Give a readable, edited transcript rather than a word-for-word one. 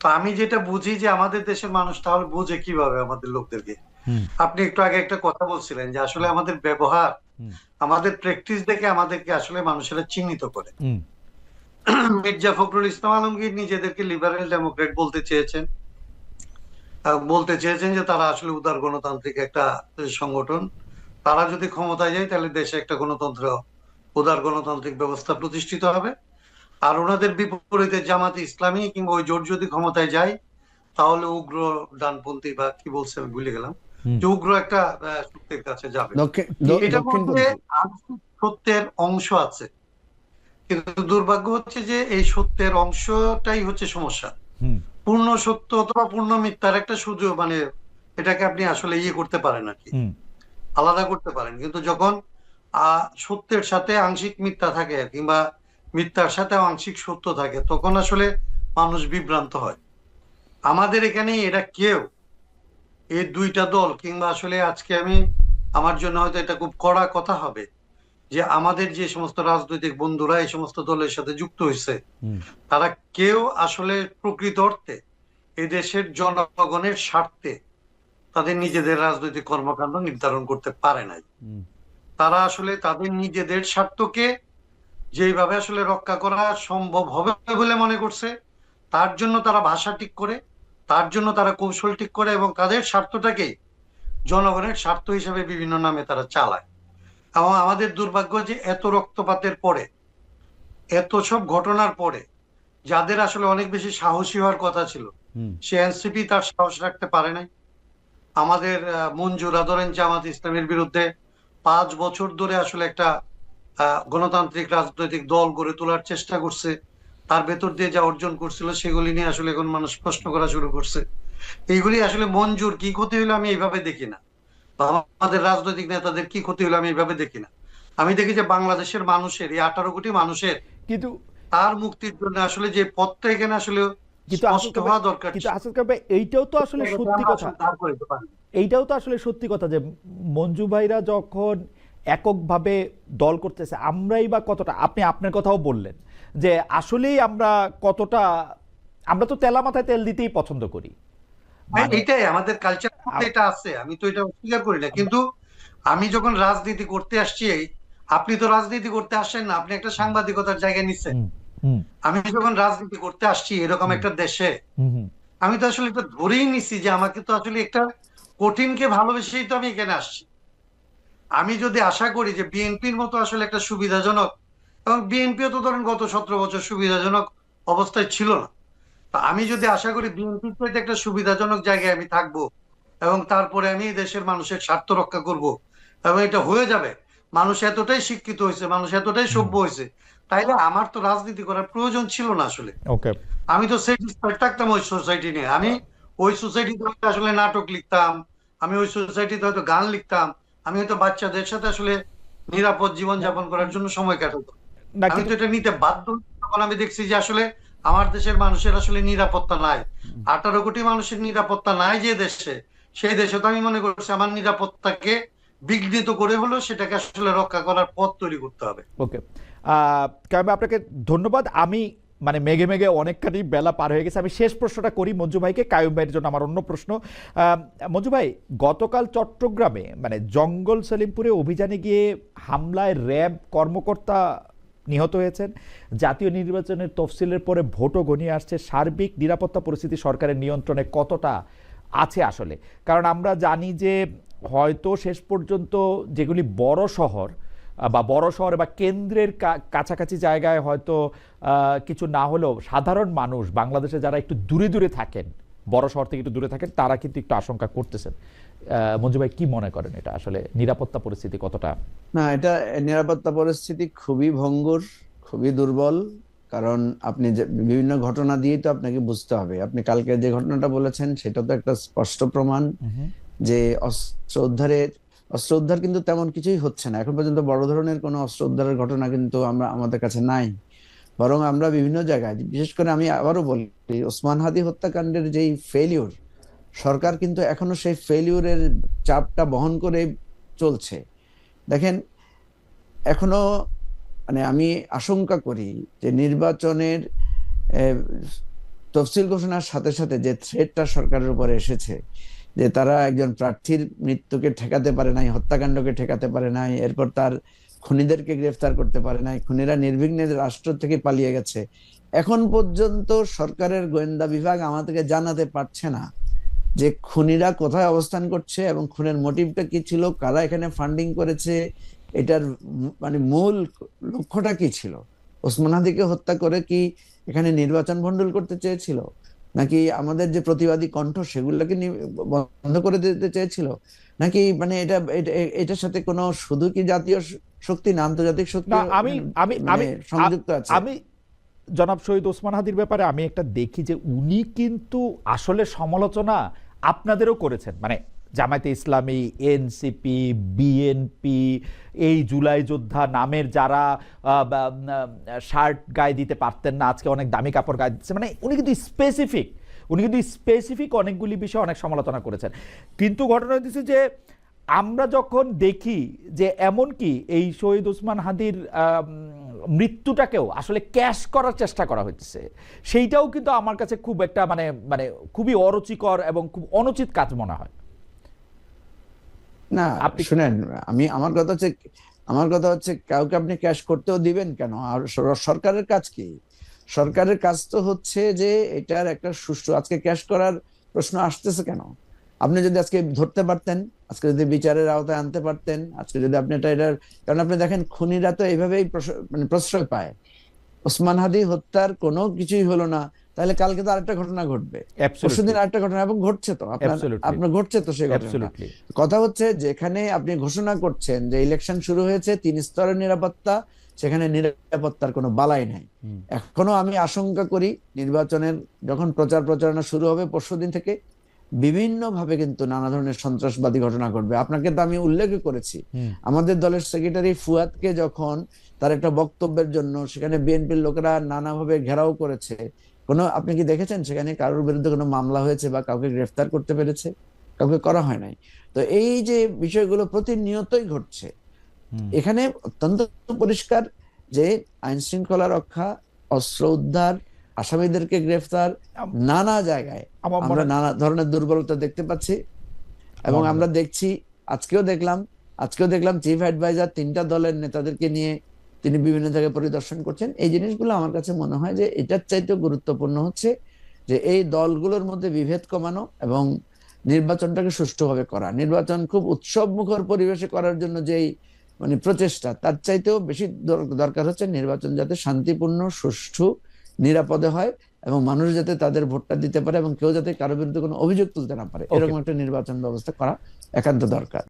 তো আমি যেটা বুঝি যে আমাদের দেশের মানুষ তাহলে বুঝে কিভাবে আমাদের লোকদেরকে। হুম আপনি একটু আগে একটা কথা বলছিলেন যে আসলে আমাদের ব্যবহার, হুম আমাদের প্র্যাকটিস দেখে আমাদেরকে আসলে মানুষেরা চিহ্নিত করে। হুম মির্জা ফখরুল ইসলাম আলমগীর নিজেদেরকে লিবারেল ডেমোক্রেট বলতে চেয়েছেন, বলতে চেয়েছেন যে তারা আসলে উদার গণতান্ত্রিক একটা সংগঠন। তারা যদি ক্ষমতায় যায় তাহলে দেশে একটা গণতন্ত্র, উদার গণতান্ত্রিক ব্যবস্থা প্রতিষ্ঠিত হবে। আর ওনাদের বিপরীতে জামাতে ইসলামী কিংবা ওই জোট যদি ক্ষমতায় যায় তাহলে উগ্র ডানপন্থী বা কি বলছে আমি ভুলে গেলাম, হুম। যে উগ্র একটা শক্তির কাছে যাবে। এটার মধ্যে দক্ষিণপন্থী। আংশিক সত্যের অংশ আছে, কিন্তু দুর্ভাগ্য হচ্ছে যে এই সত্যের অংশটাই হচ্ছে সমস্যা। হুম পূর্ণ সত্য অথবা পূর্ণ মিথ্যার একটা সুযোগ, মানে এটাকে আপনি আসলে ইয়ে করতে পারেন আর কি, হুম আলাদা করতে পারেন। কিন্তু যখন সত্যের সাথে আংশিক মিথ্যা থাকে কিংবা মিথ্যার সাথে আংশিক সত্য থাকে তখন আসলে মানুষ বিভ্রান্ত হয়। আমাদের এখানে এরা কেউ, এই দুইটা দল কিংবা আসলে আজকে আমি, আমার জন্য হয়তো এটা খুব কড়া কথা হবে যে আমাদের যে সমস্ত রাজনৈতিক বন্ধুরা এই সমস্ত দলের সাথে যুক্ত হয়েছে হুম তারা কেউ আসলে প্রকৃত অর্থে এদেশের জনগণের স্বার্থে তাদের নিজেদের রাজনৈতিক কর্মকাণ্ড নির্ধারণ করতে পারে নাই। হুম তারা আসলে তাদের নিজেদের স্বার্থকে যেইভাবে আসলে রক্ষা করা সম্ভব হবে বলে মনে করছে তার জন্য তারা ভাষা ঠিক করে, তার জন্য তারা কৌশল ঠিক করে এবং তাদের স্বার্থটাকে জনগণের স্বার্থ হিসেবে বিভিন্ন নামে তারা চালায়। এবং আমাদের দুর্ভাগ্য যে এত রক্তপাতের পরে, এত সব ঘটনার পরে যাদের আসলে অনেক বেশি সাহসী হওয়ার কথা ছিল হুম সে এনসিপি তার সাহস রাখতে পারে নাই। আমাদের মঞ্জুরা ধরেন জামাত ইসলামের বিরুদ্ধে 5 বছর ধরে আসলে একটা গণতান্ত্রিক রাজনৈতিক দল গড়ে তোলার চেষ্টা করছে, তার ভেতর দিয়ে যা অর্জন করছিল সেগুলি নিয়ে আসলে এখন মানুষ প্রশ্ন করা শুরু করছে। এইগুলি আসলে মঞ্জুর কি ক্ষতি হলো আমি এইভাবে দেখি না, বা আমাদের রাজনৈতিক নেতাদের কি ক্ষতি হলো আমি এইভাবে দেখি না। আমি দেখি যে বাংলাদেশের মানুষের, এই 18 কোটি মানুষের কিন্তু তার মুক্তির জন্য আসলে যে পথটা এখানে আসলে কিন্তু আসল স্পষ্ট কবে হওয়া দরকার কিন্তু ছিল আসল কবে এইটাও তো আসলে সেটাকে সত্যি আমরা কথা। আসলে দাঁড় করাতে পারি। এইটাও তো আসলে সত্যি কথা যে মঞ্জু ভাইরা যখন এককভাবে দল করতেছে আমরাই বা কতটা, আপনি আপনার কথাও বললেন যে আসলেই আমরা কতটা, আমরা তো তেলা মাথায় তেল দিতেই পছন্দ করি। হ্যাঁ, মানে এটাই আমাদের কালচারের মধ্যে এটা আছে, আমি তো এটা অস্বীকার করি না। আমরা কিন্তু আমি যখন রাজনীতি করতে আসছি, আপনি তো রাজনীতি করতে আসেন না, আপনি একটা সাংবাদিকতার জায়গায় নিচ্ছেন। হুম হুম আমি যখন রাজনীতি করতে আসছি এরকম হুম একটা দেশে, হুম হুম আমি তো আসলে এটা ধরেই নিচ্ছি যে আমাকে তো আসলে একটা কঠিনকে ভালোবেসেই তো আমি এখানে আসছি। আমি যদি আশা করি যে বিএনপির মতো আসলে একটা সুবিধাজনক, এবং বিএনপিও তো ধরেন গত 17 বছর সুবিধাজনক অবস্থায় ছিল না, তা আমি যদি আশা করি বিএনপির চাইতে একটা সুবিধাজনক জায়গায় আমি থাকবো এবং তারপরে আমি এই দেশের মানুষের স্বার্থ রক্ষা করব এবং এটা হয়ে যাবে, মানুষ এতটাই শিক্ষিত হয়েছে, মানুষ এতটাই হুম। সভ্য হয়েছে, তাইলে আমার তো রাজনীতি করার প্রয়োজন ছিল না আসলে। ওকে। আমি তো স্যাটিসফাইড থাকতাম ওই সোসাইটি নিয়ে। আমি ওই সোসাইটিতে আসলে নাটক লিখতাম, আমি ওই সোসাইটিতে হয়তো গান লিখতাম, আমি হয়তো বাচ্চাদের সাথে আসলে নিরাপদ জীবন না যাপন করার জন্য সময় কাটাতাম। না, আমি কিন্তু তো এটা নিতে বাধ্য হই যখন আমি দেখছি যে আসলে আমার দেশের মানুষের আসলে নিরাপত্তা নাই। 18 কোটি মানুষের নিরাপত্তা নাই যে দেশে, সেই দেশে তো আমি মনে করছি আমার নিরাপত্তাকে বিঘ্নিত করে হলেও সেটাকে আসলে রক্ষা করার পথ তৈরি করতে হবে। ওকে। কাইম ভাই, আপনাকে ধন্যবাদ। আমি মানে মেঘে মেঘে অনেকখানি বেলা পার হয়ে গেছে, আমি শেষ প্রশ্নটা করি মঞ্জু ভাইকে, কায়ুম ভাইয়ের জন্য আমার অন্য প্রশ্ন। আহ, মঞ্জু ভাই, গতকাল চট্টগ্রামে মানে জঙ্গল সেলিমপুরে অভিযানে গিয়ে হামলায় র্যাব কর্মকর্তা নিহত হয়েছেন। জাতীয় নির্বাচনের তফসিলের পরে ভোটও ঘনিয়ে আসছে, সার্বিক নিরাপত্তা পরিস্থিতি সরকারের নিয়ন্ত্রণে কতটা আছে আসলে? কারণ আমরা জানি যে হয়তো শেষ পর্যন্ত যেগুলি বড় শহর বা বড় শহরে বা কেন্দ্রের কাছাকাছি জায়গায় হয়তো কিছু না হলেও সাধারণ মানুষ বাংলাদেশে যারা একটু দূরে দূরে থাকেন, বড় শহর থেকে একটু দূরে থাকেন, তারা কিন্তু একটু আশঙ্কা করতেছেন। মঞ্জু ভাই, কি মনে করেন এটা আসলে নিরাপত্তা পরিস্থিতি কতটা? না, এটা নিরাপত্তা পরিস্থিতি খুবই ভঙ্গুর, খুবই দুর্বল। কারণ আপনি যে বিভিন্ন ঘটনা দিয়ে তো আপনাকে বুঝতে হবে। আপনি কালকে যে ঘটনাটা বলেছেন সেটা তো একটা স্পষ্ট প্রমাণ হুম যে অস্ত্র উদ্ধার কিন্তু তেমন কিছুই হচ্ছে না এখন পর্যন্ত। বড় ধরনের কোনো অস্ত্র উদ্ধারের ঘটনা কিন্তু আমাদের কাছে নাই। বরং আমরা বিভিন্ন জায়গায়, বিশেষ করে আমি আবারও বলি, ওসমান হাদি হত্যাকাণ্ডের যেই ফেলিউর, সরকার কিন্তু এখনো সেই ফেলিউরের চাপটা বহন করে চলছে। দেখেন, এখনো মানে আমি আশঙ্কা করি যে নির্বাচনের তফসিল ঘোষণার সাথে সাথে যে থ্রেটটা সরকারের উপরে এসেছে, যে তারা একজন প্রার্থীর মৃত্যুকে ঠেকাতে পারে নাই, হত্যাকাণ্ডকে ঠেকাতে পারে নাই, এরপর তার খুনিদেরকে গ্রেফতার করতে পারে নাই, খুনিরা নির্বিঘ্নে রাষ্ট্র থেকে পালিয়ে গেছে, এখন পর্যন্ত সরকারের গোয়েন্দা বিভাগ আমাদেরকে জানাতে পারছে না যে খুনিরা কোথায় অবস্থান করছে এবং খুনের মোটিভটা কি ছিল, কারা এখানে ফান্ডিং করেছে, এটার মানে মূল লক্ষ্যটা কি ছিল। ওসমান হাদিকে হত্যা করে কি এখানে নির্বাচন ভণ্ডুল করতে চেয়েছিল, নাকি আমাদের যে প্রতিবাদী কণ্ঠ সেগুলোকে বন্ধ করে দিতে চেয়েছিল, নাকি মানে এটার সাথে কোনো শুধু কি জাতীয় শক্তি না আন্তর্জাতিক শক্তি না, আমি আমি আমি সংযুক্ত আছে? আমি জনাব শহীদ ওসমান হাদির ব্যাপারে আমি একটা দেখি যে উনি কিন্তু আসলে সমালোচনা আপনাদেরও করেছেন, মানে জামায়াতে ইসলামী, এনসিপি, বিএনপি, এই জুলাই যোদ্ধা নামের যারা শার্ট গায়ে দিতে পারতেন না, আজকে অনেক দামি কাপড় গায়ে দিচ্ছে, মানে উনি কিন্তু স্পেসিফিক অনেকগুলি বিষয়ে অনেক সমালোচনা করেছেন। কিন্তু ঘটনা হচ্ছে যে আমরা যখন দেখি যে এমনকি এই শহীদ ওসমান হাদির মৃত্যুটাকেও আসলে ক্যাশ করার চেষ্টা করা হচ্ছে, সেইটাও কিন্তু আমার কাছে খুব একটা মানে মানে খুবই অরুচিকর এবং খুব অনুচিত কাজ মনে হয়। না শুনেন, আমার কথা হচ্ছে কাউকে আপনি ক্যাশ করতেও দিবেন কেন? আর সরকারের কাজ কি? সরকারের কাজ তো হচ্ছে যে এটার একটা সুষ্ঠু, আজকে ক্যাশ করার প্রশ্ন আসতেছে কেন? আপনি যদি আজকে ধরতে পারতেন, আজকে যদি বিচারের আওতায় আনতে পারতেন, আজকে যদি আপনি এটার, কারণ আপনি দেখেন খুনিরা তো এইভাবেই মানে প্রশ্রয় পায়। ওসমান হাদি হত্যার কোনো কিছুই হলো না, তাহলে কালকে তো আরেকটা ঘটনা ঘটবে, পরশুদিন আরেকটা ঘটনা, এবং ঘটছে তো আপনার ঘটছে তো সেই ঘটনা। কথা হচ্ছে যেখানে আপনি ঘোষণা করছেন যে ইলেকশন শুরু হয়েছে, 3 স্তরের নিরাপত্তা, সেখানে নিরাপত্তার কোনো বালাই নাই। এখনো আমি আশঙ্কা করি নির্বাচনের যখন প্রচারণা শুরু হবে পরশুদিন থেকে, বিভিন্ন ভাবে কিন্তু নানা ধরনের সন্ত্রাসবাদী ঘটনা ঘটবে। আপনাকে তো আমি উল্লেখ করেছি, আমাদের দলের সেক্রেটারি ফুয়াদকে যখন তার একটা বক্তব্যের জন্য সেখানে বিএনপির লোকেরা নানাভাবে ঘেরাও করেছে, আপনি কি দেখেছেন সেখানে কারোর বিরুদ্ধে কোনো মামলা হয়েছে বা কাউকে গ্রেফতার করতে পেরেছে? কাউকে করা হয় নাই। তো এই যে বিষয়গুলো প্রতিনিয়তই ঘটছে, এখানে অত্যন্ত পরিষ্কার যে আইন শৃঙ্খলা রক্ষা, অস্ত্র উদ্ধার, আসামিদেরকে গ্রেফতার, নানা জায়গায় আমরা নানা ধরনের দুর্বলতা দেখতে পাচ্ছি। এবং আমরা দেখছি, আজকেও দেখলাম চিফ অ্যাডভাইজার 3টা দলের নেতাদেরকে নিয়ে তিনি বিভিন্ন জায়গায় পরিদর্শন করছেন। এই জিনিসগুলো আমার কাছে মনে হয় যে এটার চাইতে গুরুত্বপূর্ণ হচ্ছে যে এই দলগুলোর মধ্যে বিভেদ কমানো এবং নির্বাচনটাকে সুষ্ঠুভাবে করা। নির্বাচন খুব উৎসব মুখর পরিবেশে করার জন্য যেই মানে প্রচেষ্টা, তার চাইতেও বেশি দরকার হচ্ছে নির্বাচন যাতে শান্তিপূর্ণ, সুষ্ঠু, নিরাপদে হয় এবং মানুষ যাতে তাদের ভোটটা দিতে পারে এবং কেউ যাতে কারো বিরুদ্ধে কোনো অভিযোগ তুলতে না পারে, এরকম একটা নির্বাচন ব্যবস্থা করা একান্ত দরকার।